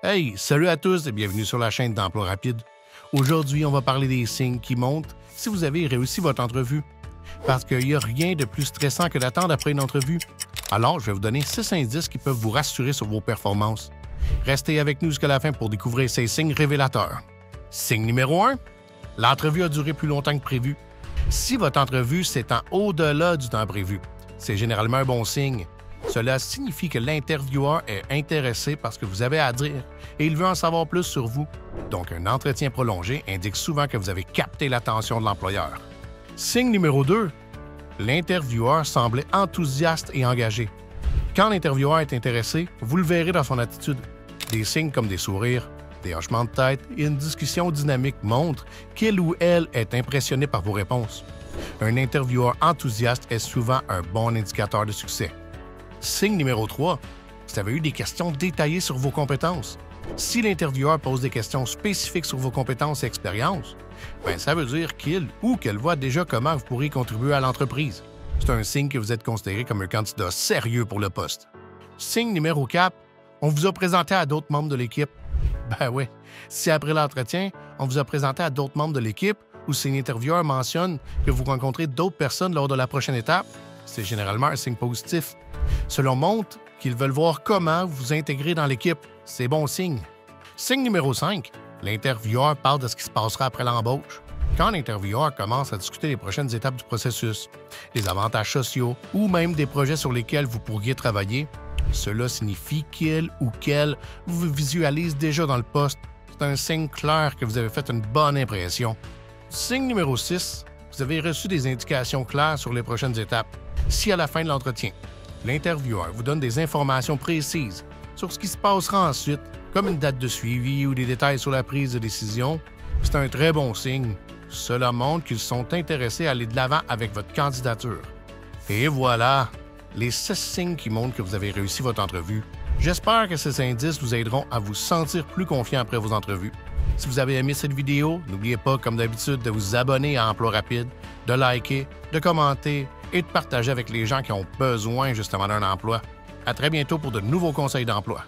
Hey, salut à tous et bienvenue sur la chaîne d'Emploi Rapide. Aujourd'hui, on va parler des signes qui montrent si vous avez réussi votre entrevue. Parce qu'il n'y a rien de plus stressant que d'attendre après une entrevue. Alors, je vais vous donner 6 indices qui peuvent vous rassurer sur vos performances. Restez avec nous jusqu'à la fin pour découvrir ces signes révélateurs. Signe numéro 1, l'entrevue a duré plus longtemps que prévu. Si votre entrevue s'étend au-delà du temps prévu, c'est généralement un bon signe. Cela signifie que l'intervieweur est intéressé par ce que vous avez à dire et il veut en savoir plus sur vous. Donc, un entretien prolongé indique souvent que vous avez capté l'attention de l'employeur. Signe numéro 2, l'intervieweur semblait enthousiaste et engagé. Quand l'intervieweur est intéressé, vous le verrez dans son attitude. Des signes comme des sourires, des hochements de tête et une discussion dynamique montrent qu'il ou elle est impressionné par vos réponses. Un intervieweur enthousiaste est souvent un bon indicateur de succès. Signe numéro 3, vous avez eu des questions détaillées sur vos compétences. Si l'intervieweur pose des questions spécifiques sur vos compétences et expériences, ça veut dire qu'il ou qu'elle voit déjà comment vous pourriez contribuer à l'entreprise. C'est un signe que vous êtes considéré comme un candidat sérieux pour le poste. Signe numéro 4, on vous a présenté à d'autres membres de l'équipe. Ben oui, si après l'entretien, on vous a présenté à d'autres membres de l'équipe ou si l'intervieweur mentionne que vous rencontrez d'autres personnes lors de la prochaine étape, c'est généralement un signe positif. Cela montre qu'ils veulent voir comment vous intégrez dans l'équipe. C'est bon signe. Signe numéro 5, l'intervieweur parle de ce qui se passera après l'embauche. Quand l'intervieweur commence à discuter les prochaines étapes du processus, les avantages sociaux ou même des projets sur lesquels vous pourriez travailler, cela signifie qu'il ou qu'elle vous visualise déjà dans le poste. C'est un signe clair que vous avez fait une bonne impression. Signe numéro 6, vous avez reçu des indications claires sur les prochaines étapes. Si à la fin de l'entretien, l'intervieweur vous donne des informations précises sur ce qui se passera ensuite, comme une date de suivi ou des détails sur la prise de décision, c'est un très bon signe. Cela montre qu'ils sont intéressés à aller de l'avant avec votre candidature. Et voilà, les 6 signes qui montrent que vous avez réussi votre entrevue. J'espère que ces indices vous aideront à vous sentir plus confiant après vos entrevues. Si vous avez aimé cette vidéo, n'oubliez pas, comme d'habitude, de vous abonner à Emploi Rapide, de liker, de commenter et de partager avec les gens qui ont besoin justement d'un emploi. À très bientôt pour de nouveaux conseils d'emploi.